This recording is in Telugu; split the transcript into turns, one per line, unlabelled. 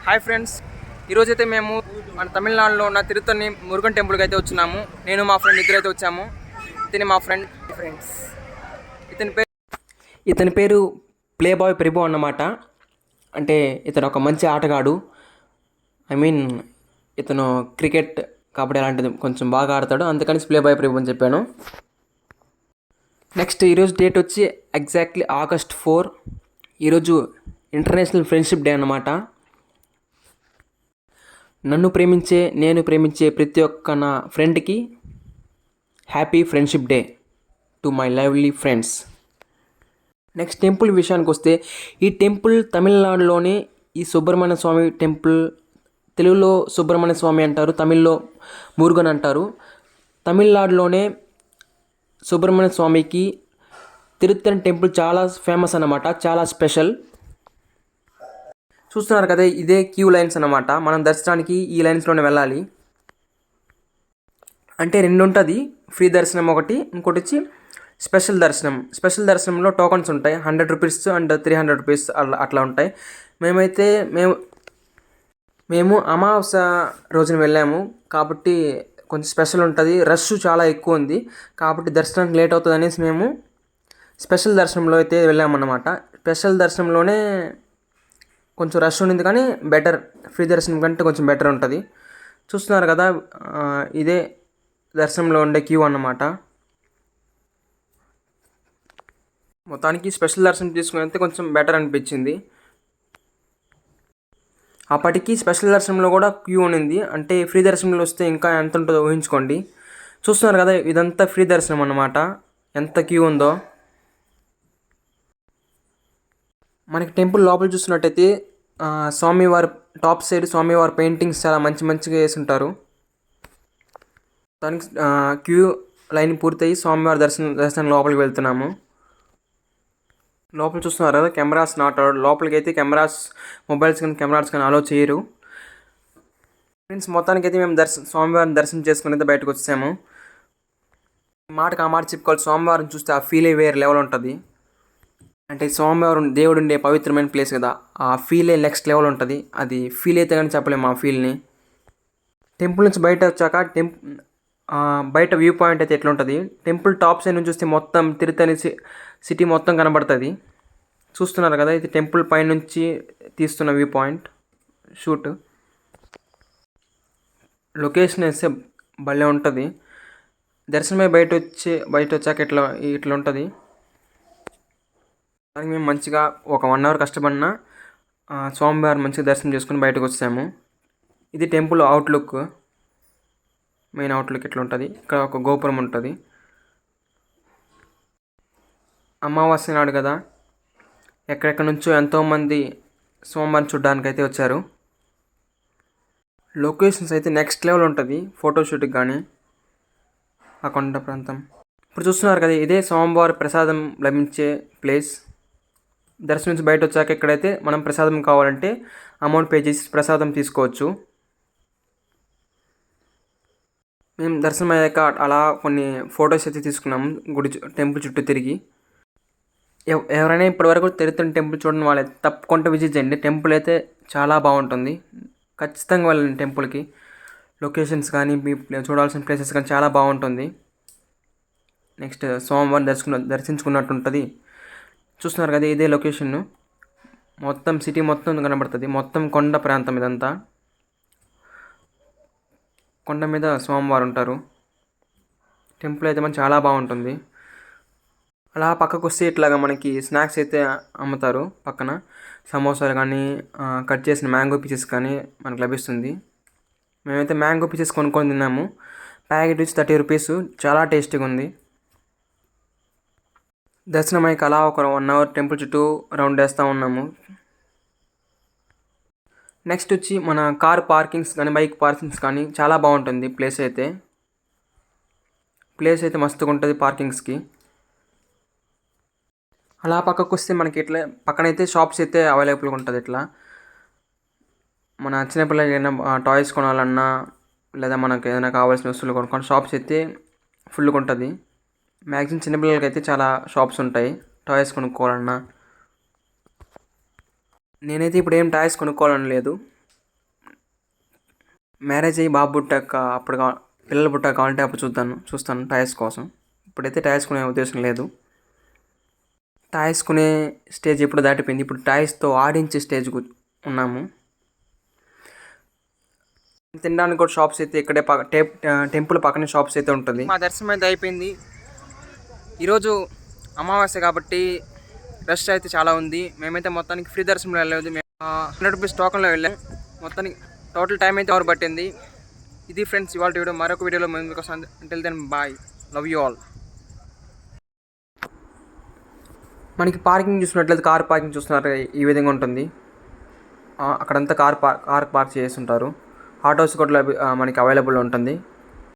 హాయ్ ఫ్రెండ్స్, ఈరోజైతే మేము మన తమిళనాడులో ఉన్న తిరుత్తని మురుగన్ టెంపుల్కి అయితే వచ్చినాము. నేను మా ఫ్రెండ్ ఇద్దరైతే వచ్చాము. ఇతని మా ఫ్రెండ్స్ ఇతని పేరు ప్లే బాయ్ ప్రిబో అన్నమాట. అంటే ఇతను ఒక మంచి ఆటగాడు. ఇతను క్రికెట్ కబడ్డీ అలాంటిది కొంచెం బాగా ఆడతాడు, అందుకని ప్లే బాయ్ ప్రిబో అని చెప్పాను. నెక్స్ట్ ఈరోజు డేట్ వచ్చి ఎగ్జాక్ట్లీ August 4. ఈరోజు ఇంటర్నేషనల్ ఫ్రెండ్షిప్ డే అన్నమాట. నేను ప్రేమించే ప్రతి ఒక్క నా ఫ్రెండ్కి happy friendship day to my lovely friends. Next temple విషయానికి వస్తే, ఈ టెంపుల్ తమిళనాడులోని ఈ సుబ్రహ్మణ్య స్వామి టెంపుల్. తెలుగులో సుబ్రహ్మణ్య స్వామి అంటారు, తమిళ్లో మురుగన్ అంటారు. తమిళనాడులోనే సుబ్రహ్మణ్య స్వామికి తిరుత్తని టెంపుల్ చాలా ఫేమస్ అన్నమాట, చాలా స్పెషల్. చూస్తున్నారు కదా, ఇదే క్యూ లైన్స్ అన్నమాట. మనం దర్శనానికి ఈ లైన్స్లోనే వెళ్ళాలి. అంటే రెండు ఉంటుంది, ఫ్రీ దర్శనం ఒకటి, ఇంకోటి వచ్చి స్పెషల్ దర్శనం. స్పెషల్ దర్శనంలో టోకన్స్ ఉంటాయి, 100 రూపీస్ అండ్ 300 రూపీస్ అట్లా ఉంటాయి. మేము అమావాస్య రోజున వెళ్ళాము కాబట్టి కొంచెం స్పెషల్ ఉంటుంది. రష్ చాలా ఎక్కువ ఉంది కాబట్టి దర్శనానికి లేట్ అవుతుంది అనేసి మేము స్పెషల్ దర్శనంలో అయితే వెళ్ళామన్నమాట. స్పెషల్ దర్శనంలోనే కొంచెం రష్ ఉండింది కానీ బెటర్, ఫ్రీ దర్శనం కంటే కొంచెం బెటర్ ఉంటుంది. చూస్తున్నారు కదా, ఇదే దర్శనంలో ఉండే క్యూ అన్నమాట. మొత్తానికి స్పెషల్ దర్శనం తీసుకుని అయితే కొంచెం బెటర్ అనిపించింది. అప్పటికి స్పెషల్ దర్శనంలో కూడా క్యూ ఉండింది, అంటే ఫ్రీ దర్శనంలో వస్తే ఇంకా ఎంత ఉంటుందో ఊహించుకోండి. చూస్తున్నారు కదా, ఇదంతా ఫ్రీ దర్శనం అన్నమాట, ఎంత క్యూ ఉందో. మనకి టెంపుల్ లోపల చూస్తున్నట్టయితే స్వామివారి టాప్ సైడ్ స్వామివారి పెయింటింగ్స్ చాలా మంచిగా వేసి ఉంటారు. దానికి క్యూ లైన్ పూర్తయి స్వామివారి దర్శనం లోపలికి వెళ్తున్నాము. లోపల చూస్తున్నారు కదా, కెమెరాస్ నాట్ అలౌడ్. లోపలికి అయితే మొబైల్స్ కానీ కెమెరాస్ కానీ అలౌ చేయరు. ఫ్రెండ్స్, మొత్తానికి అయితే మేము స్వామివారిని దర్శనం చేసుకుని అయితే బయటకు వచ్చాము. మాటకు ఆ మాట చెప్పుకోవాలి, స్వామివారిని చూస్తే ఆ ఫీలే వేరే లెవెల్ ఉంటుంది. అంటే స్వామివారు దేవుడు ఉండే పవిత్రమైన ప్లేస్ కదా, ఆ ఫీలే నెక్స్ట్ లెవెల్ ఉంటుంది. అది ఫీల్ అయితే కానీ చెప్పలేము ఆ ఫీల్ని. టెంపుల్ నుంచి బయట వచ్చాక బయట వ్యూ పాయింట్ అయితే ఎట్లా ఉంటుంది, టెంపుల్ టాప్ సైడ్ నుంచి చూస్తే మొత్తం తిరుత్తని సిటీ మొత్తం కనబడుతుంది. చూస్తున్నారు కదా, ఇది టెంపుల్ పై నుంచి తీస్తున్న వ్యూ పాయింట్ షూట్. లొకేషన్ వేస్తే భలే ఉంటుంది. దర్శనమై బయట వచ్చాక ఇట్లా ఉంటుంది. దానికి మేము మంచిగా ఒక 1 అవర్ కష్టపడినా స్వామివారు మంచిగా దర్శనం చేసుకుని బయటకు వచ్చాము. ఇది టెంపుల్ అవుట్లుక్, మెయిన్ అవుట్లుక్ ఇట్లా ఉంటుంది. ఇక్కడ ఒక గోపురం ఉంటుంది. అమావాస్య నాడు కదా, ఎక్కడెక్కడ నుంచో ఎంతోమంది స్వామివారిని చూడడానికి అయితే వచ్చారు. లొకేషన్స్ అయితే నెక్స్ట్ లెవెల్ ఉంటుంది ఫోటోషూట్కి కానీ. ఆ కొండ ప్రాంతం ఇప్పుడు చూస్తున్నారు కదా, ఇదే స్వామివారి ప్రసాదం లభించే ప్లేస్. దర్శనం నుంచి బయట వచ్చాక ఇక్కడైతే మనం ప్రసాదం కావాలంటే అమౌంట్ పే చేసి ప్రసాదం తీసుకోవచ్చు. మేము దర్శనం అయ్యాక అలా కొన్ని ఫొటోస్ అయితే తీసుకున్నాము టెంపుల్ చుట్టూ తిరిగి. ఎవరైనా ఇప్పటివరకు తిరుత్తని టెంపుల్ చూడని వాళ్ళైతే తప్పకుండా విజిట్ చేయండి. టెంపుల్ అయితే చాలా బాగుంటుంది, ఖచ్చితంగా వెళ్ళండి టెంపుల్కి. లొకేషన్స్ కానీ మీ చూడాల్సిన ప్లేసెస్ కానీ చాలా బాగుంటుంది. నెక్స్ట్ స్వామివారిని దర్శించుకున్నట్టు ఉంటుంది. చూస్తున్నారు కదా, ఇదే లొకేషన్. మొత్తం సిటీ మొత్తం కనబడుతుంది, మొత్తం కొండ ప్రాంతం ఇదంతా. కొండ మీద స్వామివారు ఉంటారు. టెంపుల్ అయితే మనకి చాలా బాగుంటుంది. అలా పక్కకు వస్తే ఇట్లాగా మనకి స్నాక్స్ అయితే అమ్ముతారు పక్కన. సమోసాలు కానీ కట్ చేసిన మ్యాంగో పీసెస్ కానీ మనకు లభిస్తుంది. మేమైతే మ్యాంగో పీసెస్ కొనుక్కొని తిన్నాము. ప్యాకెట్ వచ్చి 30 రూపీస్, చాలా టేస్టీగా ఉంది. దర్శనం అయ్యాక అలా ఒక 1 అవర్ టెంపుల్ చుట్టూ రౌండ్ వేస్తూ ఉన్నాము. నెక్స్ట్ వచ్చి మన కార్ పార్కింగ్స్ కానీ బైక్ పార్కింగ్స్ కానీ చాలా బాగుంటుంది. ప్లేస్ అయితే మస్తుగా ఉంటుంది పార్కింగ్స్కి. అలా పక్కకు వస్తే మనకి ఇట్లా పక్కనైతే షాప్స్ అయితే అవైలబుల్గా ఉంటుంది. ఇట్లా మన చిన్నపిల్లలకి ఏదైనా టాయ్స్ కొనాలన్నా లేదా మనకు ఏదైనా కావాల్సిన వస్తువులు కొనుక్కొని షాప్స్ అయితే ఫుల్గా ఉంటుంది. మ్యాక్సిమం చిన్నపిల్లలకి అయితే చాలా షాప్స్ ఉంటాయి టాయ్స్ కొనుక్కోవాలన్నా. నేనైతే ఇప్పుడు ఏం టాయ్స్ కొనుక్కోవాలని లేదు, మ్యారేజ్ అయ్యి బాబు పుట్టాక అప్పుడు పిల్లలు పుట్టాక కావాలంటే అప్పుడు చూస్తాను టాయ్స్ కోసం. ఇప్పుడైతే టాయ్స్ కొనే ఉద్దేశం లేదు. టాయ్స్ కొనే స్టేజ్ ఎప్పుడు దాటిపోయింది. ఇప్పుడు టాయ్స్తో ఆడించే స్టేజ్కు ఉన్నాము. తినడానికి కూడా షాప్స్ అయితే ఇక్కడే టెంపుల్ పక్కనే షాప్స్ అయితే ఉంటుంది. మా దర్శనం అయితే అయిపోయింది. ఈరోజు అమావాస్య కాబట్టి రష్ అయితే చాలా ఉంది. మేమైతే మొత్తానికి ఫ్రీ దర్శనంలో వెళ్ళలేదు. మేము 100 రూపీస్ టోకన్లో వెళ్ళాము. మొత్తానికి టోటల్ టైం అయితే అవర్ పట్టింది. ఇది ఫ్రెండ్స్ ఇవాళ వీడియో. మరొక వీడియోలో మేము మీకు until then bye, love you all. మనకి పార్కింగ్ చూసినట్లయితే కార్ పార్కింగ్ చూస్తున్నారు ఈ విధంగా ఉంటుంది. అక్కడంతా కార్ పార్క్ చేసి ఉంటారు. ఆటోస్ కూడా మనకి అవైలబుల్ ఉంటుంది.